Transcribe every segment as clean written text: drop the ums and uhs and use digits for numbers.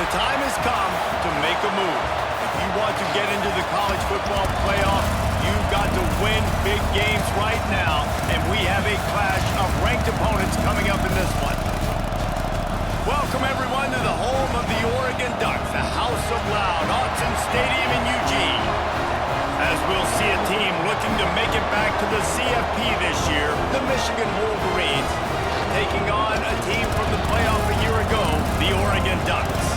The time has come to make a move. If you want to get into the college football playoff, you've got to win big games right now, and we have a clash of ranked opponents coming up in this one. Welcome, everyone, to the home of the Oregon Ducks, the House of Loud, Autzen Stadium in Eugene. As we'll see a team looking to make it back to the CFP this year, the Michigan Wolverines, taking on a team from the playoff a year ago, the Oregon Ducks.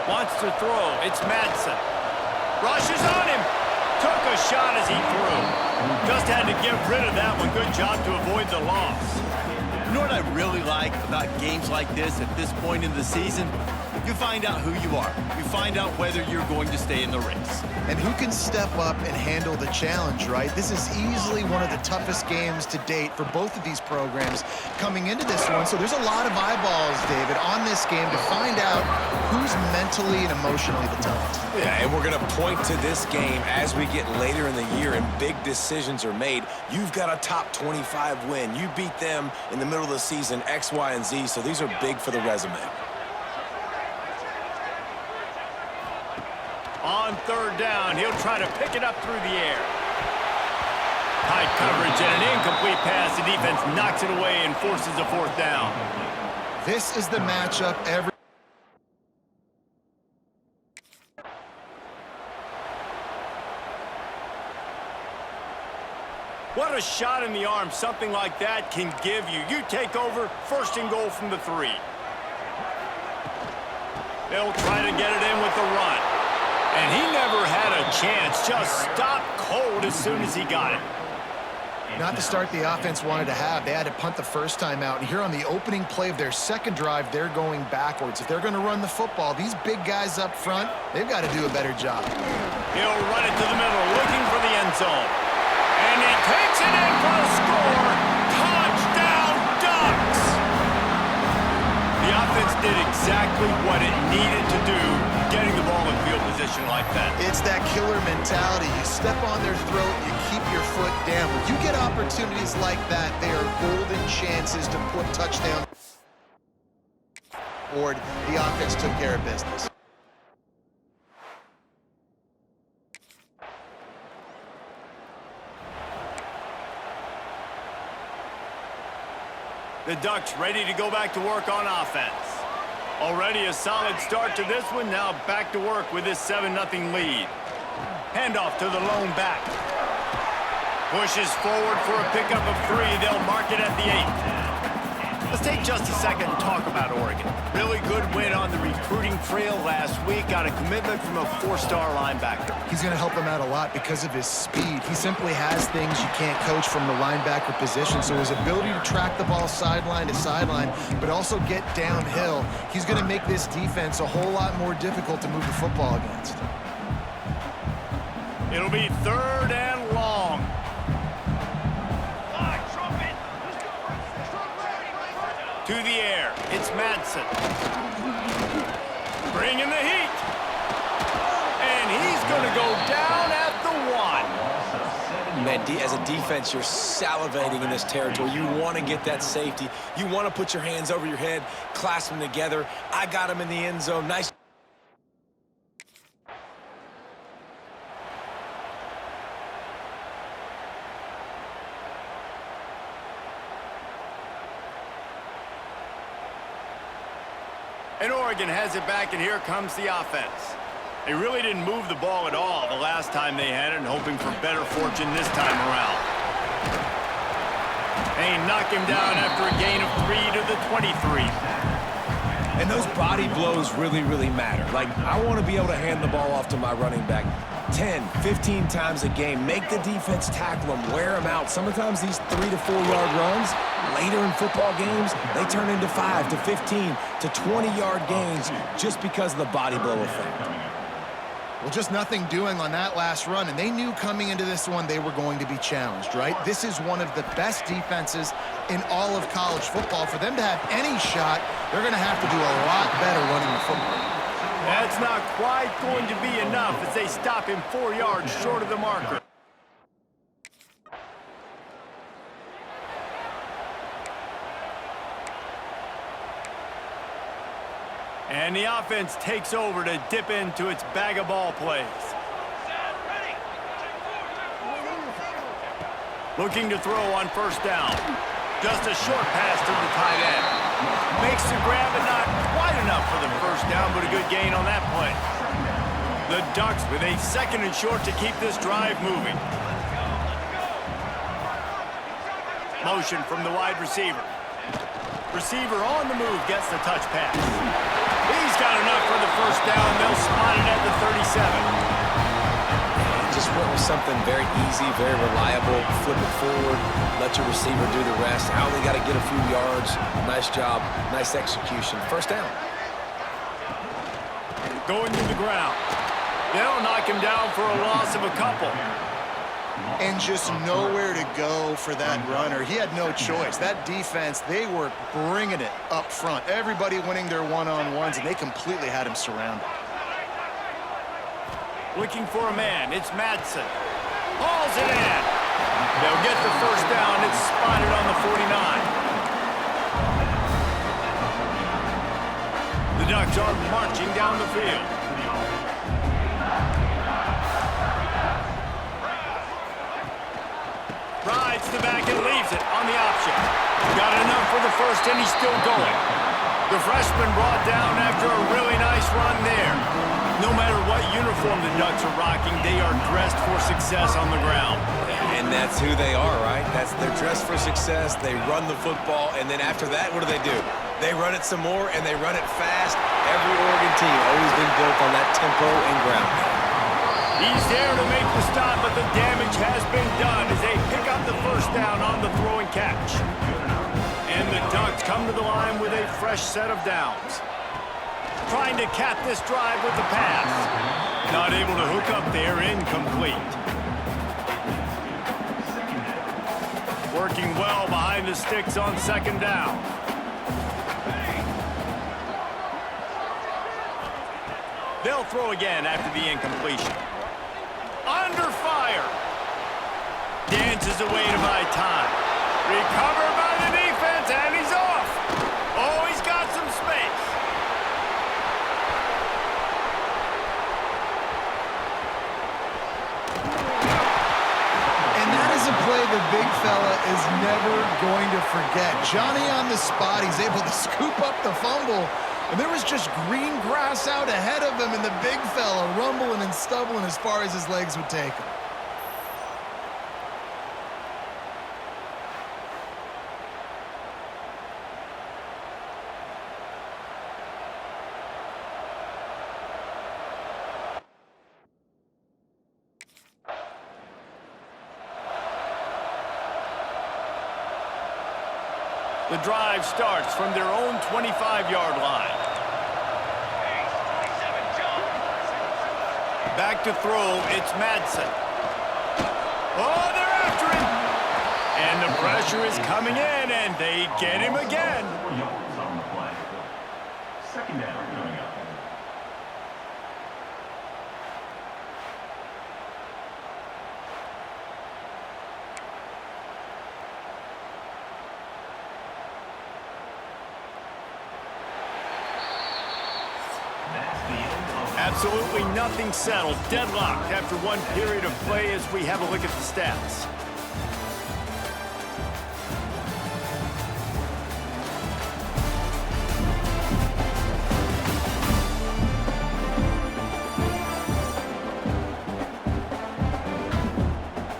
Wants to throw. It's Madsen. Rushes on him. Took a shot as he threw. Just had to get rid of that one. Good job to avoid the loss. You know what I really like about games like this at this point in the season? You find out who you are. You find out whether you're going to stay in the race. And who can step up and handle the challenge, right? This is easily one of the toughest games to date for both of these programs coming into this one. So there's a lot of eyeballs, David, on this game to find out who's mentally and emotionally the toughest. Yeah, and we're going to point to this game as we get later in the year and big decisions are made. You've got a top 25 win. You beat them in the middle of the season, X, Y, and Z, so these are big for the resume. On third down, he'll try to pick it up through the air. Tight coverage and an incomplete pass. The defense knocks it away and forces a fourth down. This is the matchup every... What a shot in the arm something like that can give you. You take over, first and goal from the 3. They'll try to get it in with the run. And he never had a chance, just stopped cold as soon as he got it. Not the start the offense wanted to have. They had to punt the first time out. And here on the opening play of their second drive, they're going backwards. If they're going to run the football, these big guys up front, they've got to do a better job. He'll run it to the middle, looking for the end zone. And he takes it in for a score. Touchdown, Ducks! The offense did exactly what it needed to do, getting the ball in field position like that. It's that killer mentality. You step on their throat, you keep your foot down. When you get opportunities like that, they are golden chances to put touchdown forward. The offense took care of business. The Ducks ready to go back to work on offense. Already a solid start to this one. Now back to work with this 7-0 lead. Handoff to the lone back. Pushes forward for a pickup of 3. They'll mark it at the 8. Let's take just a second and talk about Oregon. Really good win on the recruiting trail last week. Got a commitment from a 4-star linebacker. He's going to help them out a lot because of his speed. He simply has things you can't coach from the linebacker position. So his ability to track the ball sideline to sideline, but also get downhill, he's going to make this defense a whole lot more difficult to move the football against. It'll be third and long. To the air, it's Madsen. Bringing the heat. And he's going to go down at the 1. Man, as a defense, you're salivating in this territory. You want to get that safety. You want to put your hands over your head, clasp them together. I got him in the end zone. Nice. And Oregon has it back, and here comes the offense. They really didn't move the ball at all the last time they had it, and hoping for better fortune this time around. They knock him down after a gain of 3 to the 23. And those body blows really, really matter. Like, I want to be able to hand the ball off to my running back 10, 15 times a game. Make the defense tackle them, wear them out. Sometimes these 3 to 4 yard runs, later in football games, they turn into 5 to 15 to 20 yard gains just because of the body blow effect. Well, just nothing doing on that last run, and they knew coming into this one they were going to be challenged, right? This is one of the best defenses in all of college football. For them to have any shot, they're going to have to do a lot better running the football. That's not quite going to be enough as they stop him 4 yards short of the marker. And the offense takes over to dip into its bag of ball plays. Looking to throw on first down. Just a short pass to the tight end. Makes the grab, but not quite enough for the first down, but a good gain on that play. The Ducks with a 2nd and short to keep this drive moving. Motion from the wide receiver. Receiver on the move gets the touch pass. He's got enough for the first down. They'll spot it at the 37. Just went with something very easy, very reliable. Flip it forward, let your receiver do the rest. I only got to get a few yards. Nice job, nice execution. First down. Going to the ground. They'll knock him down for a loss of a couple. And just nowhere to go for that runner. He had no choice. That defense, they were bringing it up front. Everybody winning their one-on-ones, and they completely had him surrounded. Looking for a man. It's Madsen. Hauls it in. They'll get the first down. It's spotted on the 49. The Ducks are marching down the field. Rides the back and leaves it on the option. Got enough for the first, and he's still going. The freshman brought down after a really nice run there. No matter what uniform the Ducks are rocking, they are dressed for success on the ground. And that's who they are, right? They're dressed for success. They run the football, and then after that, what do? They run it some more, and they run it fast. Every Oregon team always been built on that tempo and ground game. He's there to make the stop, but the damage has been done as they pick up the first down on the throw and catch. And the Ducks come to the line with a fresh set of downs. Trying to cap this drive with the pass. Not able to hook up there, incomplete. Working well behind the sticks on 2nd down. They'll throw again after the incompletion. Under fire. Dances away to buy time. Recovered by the defense, and he's off. Oh, he's got some space. And that is a play the big fella is never going to forget. Johnny on the spot, he's able to scoop up the fumble, and there was just green grass out ahead of him, and the big fella rumbling and stumbling as far as his legs would take him. The drive starts from their own 25-yard line. Back to throw, it's Madsen. Oh, they're after him! And the pressure is coming in, and they get him again. 4 yards on the play. 2nd down coming up. Absolutely nothing settled. Deadlocked after one period of play as we have a look at the stats.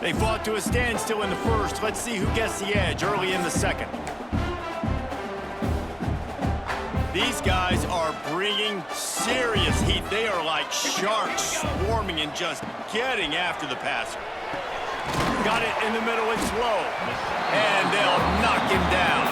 They fought to a standstill in the first. Let's see who gets the edge early in the second. These guys are bringing serious heat. They are like sharks swarming and just getting after the passer. Got it in the middle, it's low. And they'll knock him down.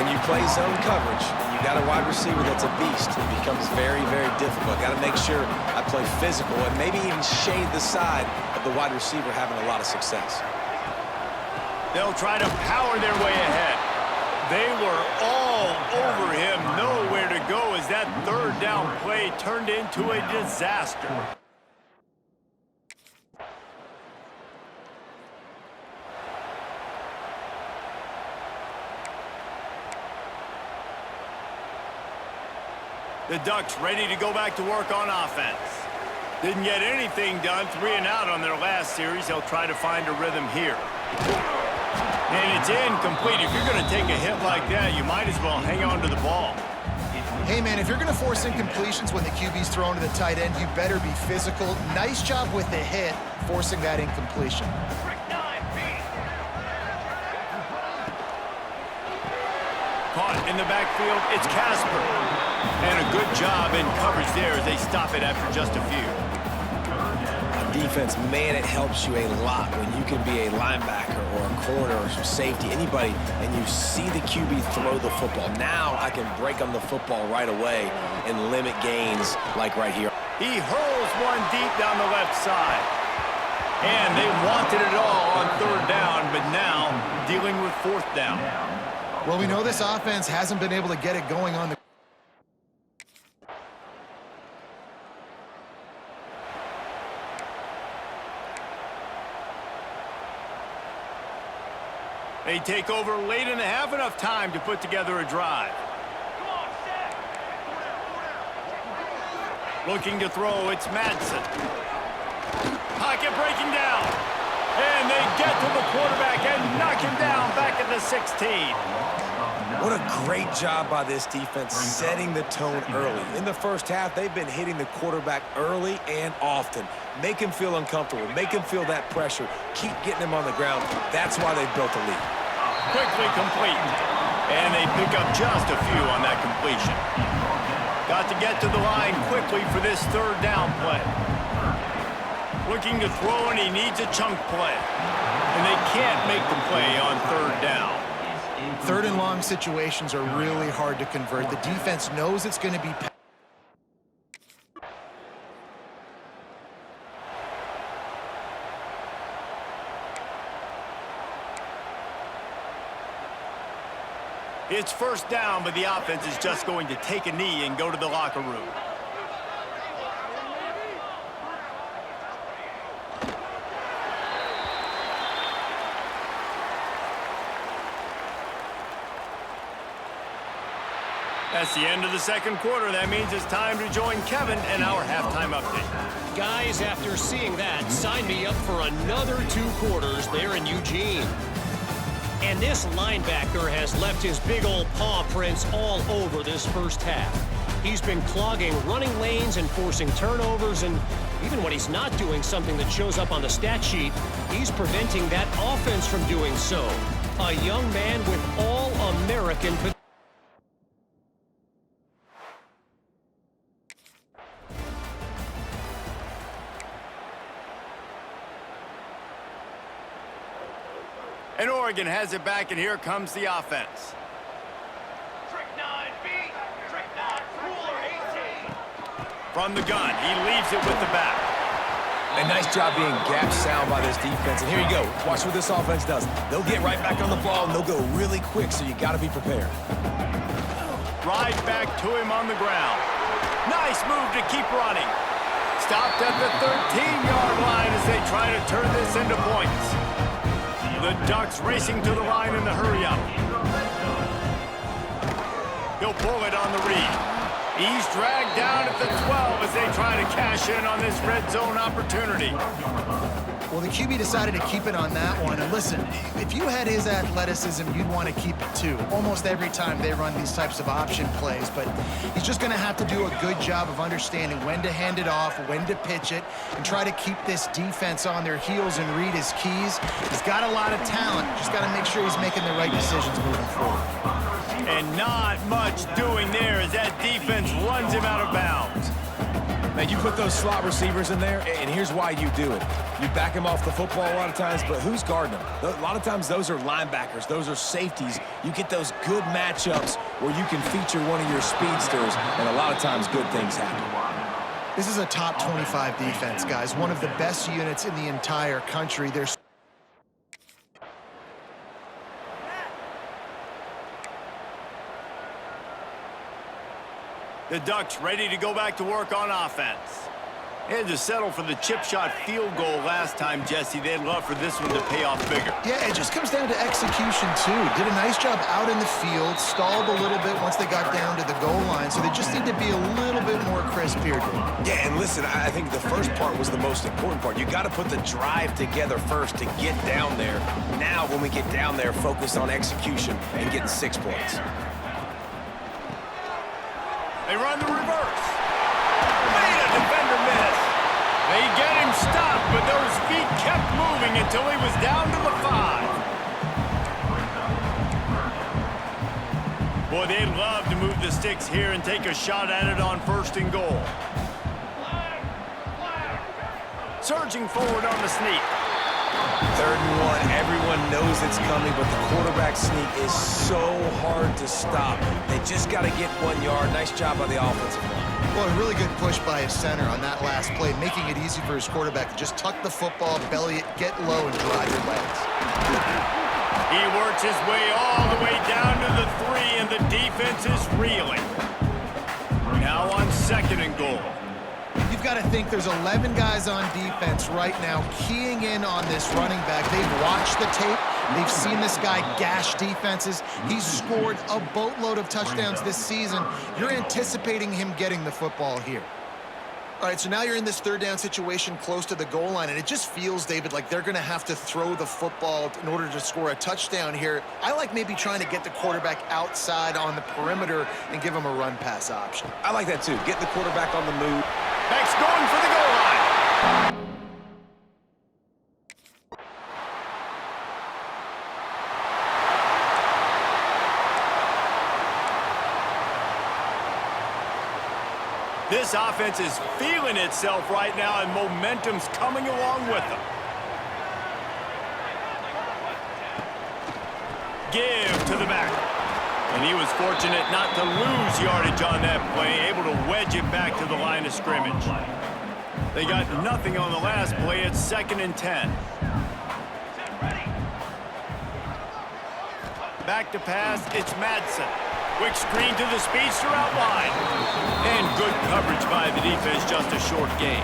When you play zone coverage, you You got a wide receiver that's a beast. It becomes very, very difficult. Got to make sure I play physical and maybe even shade the side of the wide receiver having a lot of success. They'll try to power their way ahead. They were all over him, nowhere to go as that third down play turned into a disaster. The Ducks ready to go back to work on offense. Didn't get anything done, 3 and out on their last series. They'll try to find a rhythm here. And it's incomplete. If you're going to take a hit like that, you might as well hang on to the ball. Hey, man, if you're going to force incompletions when the QB's thrown to the tight end, you better be physical. Nice job with the hit, forcing that incompletion. Caught in the backfield, it's Casper. And a good job in coverage there as they stop it after just a few. Defense, man, it helps you a lot when you can be a linebacker or a corner or some safety, anybody, and you see the QB throw the football. Now I can break on the football right away and limit gains like right here. He hurls one deep down the left side. And they wanted it all on third down, but now dealing with fourth down. Well, we know this offense hasn't been able to get it going on the They take over late in the half, enough time to put together a drive. Looking to throw, it's Madsen. Pocket breaking down. And they get to the quarterback and knock him down back at the 16. What a great job by this defense setting the tone early. In the first half, they've been hitting the quarterback early and often. Make him feel uncomfortable. Make him feel that pressure. Keep getting him on the ground. That's why they've built a lead. Quickly complete. And they pick up just a few on that completion. Got to get to the line quickly for this third down play. Looking to throw, and he needs a chunk play. And they can't make the play on third down. third and long situations are really hard to convert. The defense knows it's going to be It's first down, but the offense is just going to take a knee and go to the locker room. That's the end of the second quarter. That means it's time to join Kevin in our halftime update. Guys, after seeing that, sign me up for another 2 quarters there in Eugene. And this linebacker has left his big old paw prints all over this first half. He's been clogging running lanes and forcing turnovers, and even when he's not doing something that shows up on the stat sheet, he's preventing that offense from doing so. A young man with all-American potential. And Oregon has it back, and here comes the offense. Trick 9, beat. Trick 9, ruler 18. From the gun, he leaves it with the back. A nice job being gap sound by this defense. And here you go. Watch what this offense does. They'll get right back on the ball, and they'll go really quick, so you got to be prepared. Right back to him on the ground. Nice move to keep running. Stopped at the 13-yard line as they try to turn this into points. The Ducks racing to the line in the hurry-up. He'll pull it on the read. He's dragged down at the 12 as they try to cash in on this red zone opportunity. Well, the QB decided to keep it on that one. And listen, if you had his athleticism, you'd want to keep it too. Almost every time they run these types of option plays. But he's just going to have to do a good job of understanding when to hand it off, when to pitch it, and try to keep this defense on their heels and read his keys. He's got a lot of talent. Just got to make sure he's making the right decisions moving forward. And not much doing there as that defense runs him out of bounds. Man, you put those slot receivers in there, and here's why you do it. You back them off the football a lot of times, but who's guarding them? A lot of times those are linebackers. Those are safeties. You get those good matchups where you can feature one of your speedsters, and a lot of times good things happen. This is a top 25 defense, guys. One of the best units in the entire country. There's The Ducks ready to go back to work on offense. They had to settle for the chip shot field goal last time, Jesse. They'd love for this one to pay off bigger. Yeah, it just comes down to execution, too. Did a nice job out in the field, stalled a little bit once they got down to the goal line, so they just need to be a little bit more crisp here. Yeah, and listen, I think the first part was the most important part. You got to put the drive together first to get down there. Now, when we get down there, focus on execution and getting 6 points. They run the reverse. Made a defender miss. They get him stopped, but those feet kept moving until he was down to the 5. Boy, they'd love to move the sticks here and take a shot at it on 1st and goal. Surging forward on the sneak. 3rd and 1, everyone knows it's coming, but the quarterback sneak is so hard to stop. They just got to get 1 yard. Nice job by the offensive line. Well, a really good push by his center on that last play, making it easy for his quarterback to just tuck the football, belly it, get low, and drive your legs. He works his way all the way down to the 3, and the defense is reeling. Now on 2nd and goal. You've got to think there's 11 guys on defense right now keying in on this running back. They've watched the tape. They've seen this guy gash defenses. He's scored a boatload of touchdowns this season. You're anticipating him getting the football here. All right, so now you're in this 3rd down situation close to the goal line, and it just feels, David, like they're going to have to throw the football in order to score a touchdown here. I like maybe trying to get the quarterback outside on the perimeter and give him a run-pass option. I like that, too. Get the quarterback on the move. Back's going for the goal line. This offense is feeling itself right now, and momentum's coming along with them. Give to the back. And he was fortunate not to lose yardage on that play, able to wedge it back to the line of scrimmage. They got nothing on the last play. It's 2nd and 10. Back to pass, it's Madsen. Quick screen to the speedster out wide. And good coverage by the defense, just a short gain.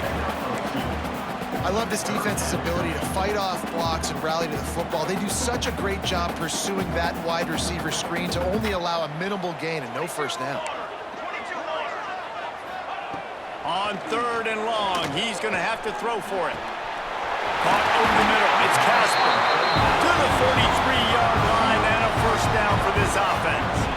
I love this defense's ability to fight off blocks and rally to the football. They do such a great job pursuing that wide receiver screen to only allow a minimal gain and no 1st down. On 3rd and long, he's going to have to throw for it. Caught over the middle, it's Casper. To the 43-yard line and a 1st down for this offense.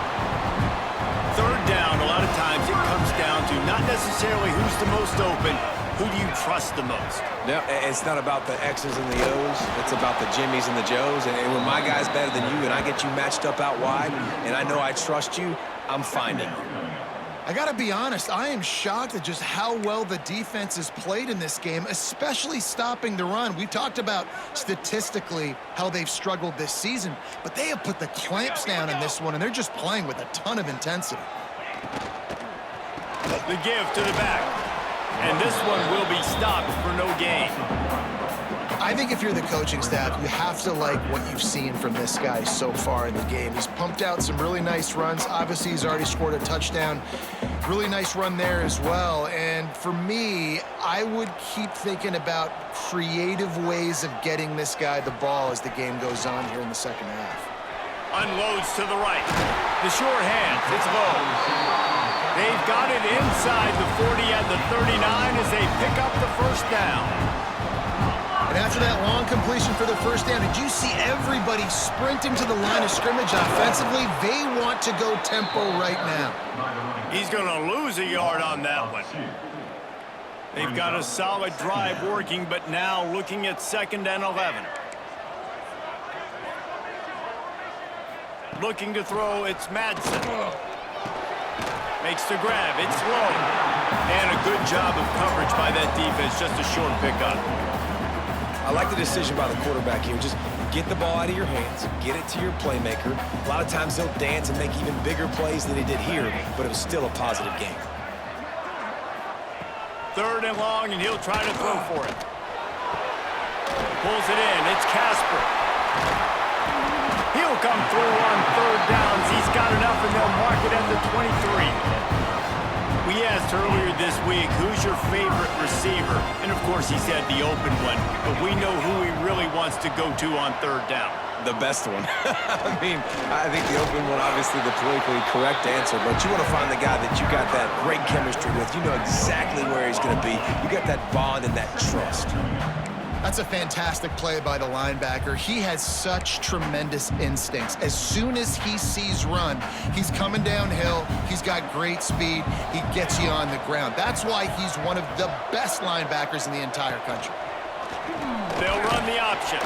3rd down, a lot of times it comes down to not necessarily who's the most open, who do you trust the most? No, it's not about the X's and the O's. It's about the Jimmys and the Joes. And when my guy's better than you and I get you matched up out wide and I know I trust you, I'm finding you. I got to be honest, I am shocked at just how well the defense has played in this game, especially stopping the run. We talked about statistically how they've struggled this season, but they have put the clamps down in this one, and they're just playing with a ton of intensity. The give to the back. And this one will be stopped for no gain. I think if you're the coaching staff, you have to like what you've seen from this guy so far in the game. He's pumped out some really nice runs. Obviously, he's already scored a touchdown. Really nice run there as well. And for me, I would keep thinking about creative ways of getting this guy the ball as the game goes on here in the 2nd half. Unloads to the right. The short hands, it's low. They've got it inside the 40 at the 39 as they pick up the 1st down. And after that long completion for the 1st down, did you see everybody sprinting to the line of scrimmage offensively? They want to go tempo right now. He's going to lose a yard on that one. They've got a solid drive working, but now looking at 2nd and 11. Looking to throw, it's Madsen. Makes the grab. It's low. And a good job of coverage by that defense. Just a short pickup. I like the decision by the quarterback here. Just get the ball out of your hands, get it to your playmaker. A lot of times he'll dance and make even bigger plays than he did here, but it was still a positive game. 3rd and long, and he'll try to throw for it. Pulls it in. It's Casper. He'll come through on 3rd downs. He's got enough, and they'll mark it at the 23. We asked earlier this week, who's your favorite receiver? And, of course, he said the open one. But we know who he really wants to go to on 3rd down. The best one. I mean, I think the open one, obviously the politically correct answer, but you want to find the guy that you got that great chemistry with. You know exactly where he's going to be. You got that bond and that trust. That's a fantastic play by the linebacker. He has such tremendous instincts. As soon as he sees run, he's coming downhill. He's got great speed. He gets you on the ground. That's why he's one of the best linebackers in the entire country. They'll run the option.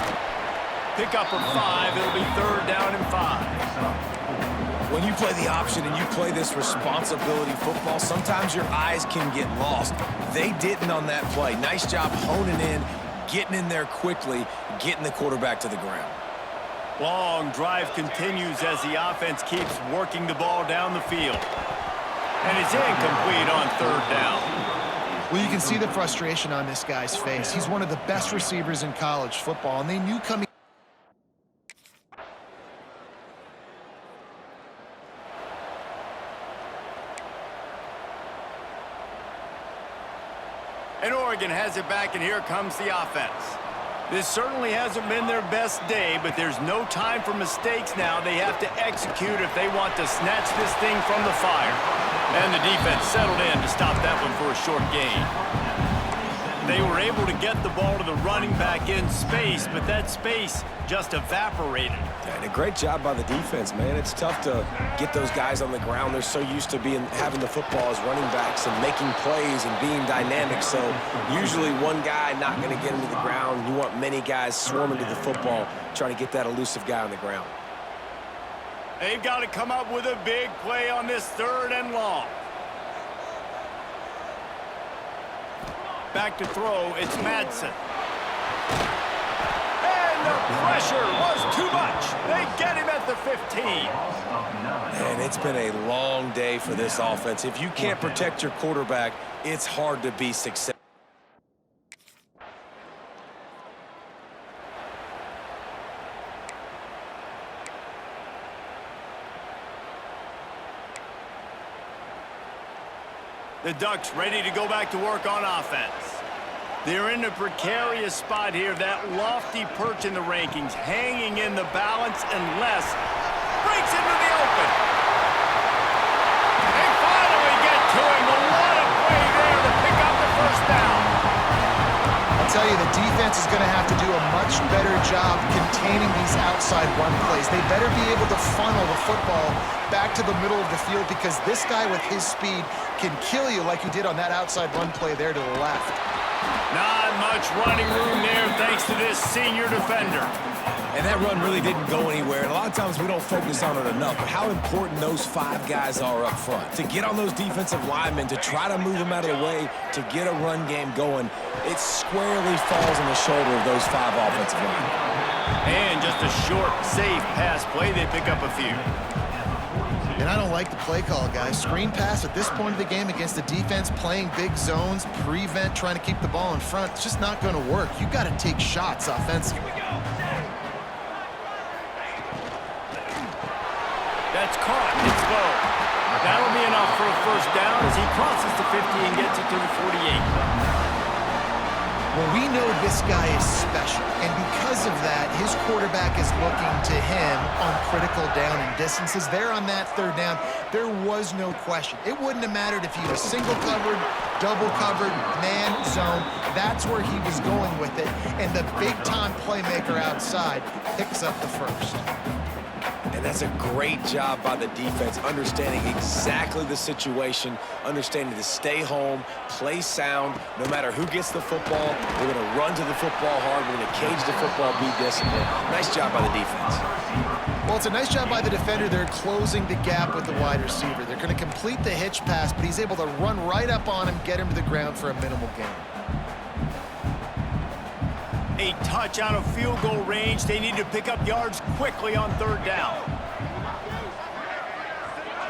Pick up a 5. It'll be 3rd down and 5. When you play the option and you play this responsibility football, sometimes your eyes can get lost. They didn't on that play. Nice job honing in, getting in there quickly, getting the quarterback to the ground. Long drive continues as the offense keeps working the ball down the field. And it's incomplete on 3rd down. Well, you can see the frustration on this guy's face. He's one of the best receivers in college football, and they knew coming. And Oregon has it back, and here comes the offense. This certainly hasn't been their best day, but there's no time for mistakes now. They have to execute if they want to snatch this thing from the fire. And the defense settled in to stop that one for a short gain. They were able to get the ball to the running back in space, but that space just evaporated. And a great job by the defense, man. It's tough to get those guys on the ground. They're so used to having the football as running backs and making plays and being dynamic. So usually one guy not going to get into the ground. You want many guys swarming to the football, trying to get that elusive guy on the ground. They've got to come up with a big play on this 3rd and long. Back to throw, it's Madsen. And the pressure was too much. They get him at the 15. And it's been a long day for this offense. If you can't protect your quarterback, it's hard to be successful. The Ducks ready to go back to work on offense. They're in a precarious spot here. That lofty perch in the rankings, hanging in the balance unless breaks into the open. They finally get to him. A lot of play there to pick up the 1st down. I'll tell you, the defense is going to have to do a much better job containing these outside run plays. They better be able to funnel the football back to the middle of the field because this guy with his speed can kill you like he did on that outside run play there to the left. Not much running room there thanks to this senior defender. And that run really didn't go anywhere. And a lot of times we don't focus on it enough, but how important those 5 guys are up front. To get on those defensive linemen, to try to move them out of the way, to get a run game going, it squarely falls on the shoulder of those 5 offensive linemen. And just a short, safe pass play. They pick up a few. And I don't like the play call, guys. Screen pass at this point of the game against the defense, playing big zones, prevent, trying to keep the ball in front. It's just not going to work. You got to take shots offensively. That's caught. It's low. That'll be enough for a 1st down as he crosses the 50 and gets it to the 48. Well, we know this guy is special, and because of that, his quarterback is looking to him on critical down and distances. There on that 3rd down, there was no question. It wouldn't have mattered if he was single covered, double covered, man, zone. That's where he was going with it, and the big-time playmaker outside picks up the 1st. And And that's a great job by the defense, understanding exactly the situation, understanding to stay home, play sound. No matter who gets the football, we're going to run to the football hard. We're going to cage the football, be disciplined. Nice job by the defense. Well, it's a nice job by the defender. They're closing the gap with the wide receiver. They're going to complete the hitch pass, but he's able to run right up on him, get him to the ground for a minimal gain. A touch out of field goal range. They need to pick up yards quickly on third down.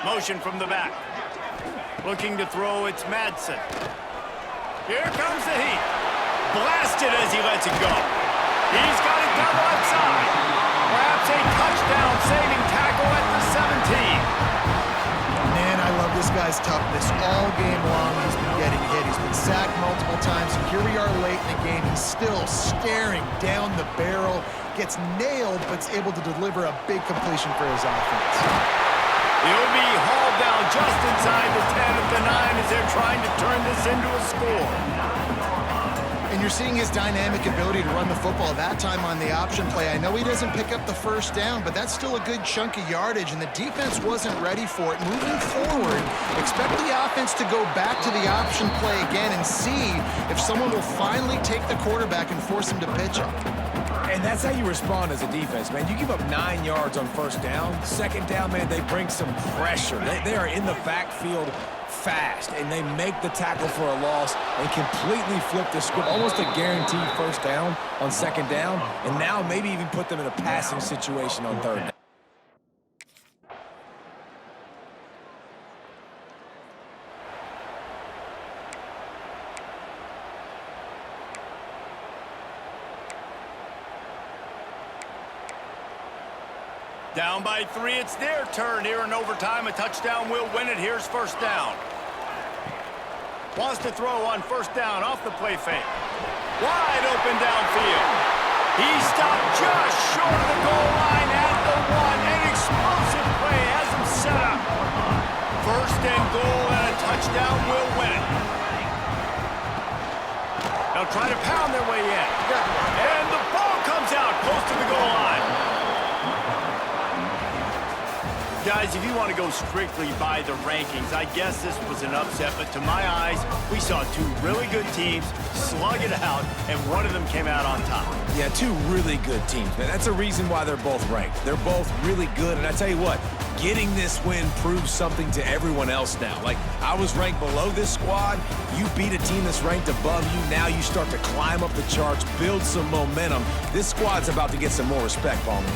Motion from the back. Looking to throw, it's Madsen. Here comes the heat. Blasted as he lets it go. He's got it down the left side. Perhaps a touchdown-saving tackle at the 17. Man, I love this guy's toughness. All game long, he's been getting hit. He's been sacked multiple times. And here we are late in the game. He's still staring down the barrel. Gets nailed, but is able to deliver a big completion for his offense. He'll be hauled down just inside the 10 of the 9 as they're trying to turn this into a score. And you're seeing his dynamic ability to run the football that time on the option play. I know he doesn't pick up the first down, but that's still a good chunk of yardage, and the defense wasn't ready for it. Moving forward, expect the offense to go back to the option play again and see if someone will finally take the quarterback and force him to pitch it. And that's how you respond as a defense, man. You give up 9 yards on first down. Second down, man, they bring some pressure. They are in the backfield fast, and they make the tackle for a loss and completely flip the script. Almost a guaranteed first down on second down, and now maybe even put them in a passing situation on third down. Down by 3, it's their turn here in overtime. A touchdown will win it. Here's first down. Wants to throw on first down off the play fake. Wide open downfield. He stopped just short of the goal line at the 1. An explosive play has him set up. First and goal and a touchdown will win it. They'll try to pound their way in. And the ball comes out close to the goal line. Guys, if you want to go strictly by the rankings, I guess this was an upset, but to my eyes, we saw 2 really good teams slug it out, and one of them came out on top. Yeah, 2 really good teams, man. That's a reason why they're both ranked. They're both really good, and I tell you what, getting this win proves something to everyone else now. Like, I was ranked below this squad. You beat a team that's ranked above you. Now you start to climb up the charts, build some momentum. This squad's about to get some more respect, Palmer.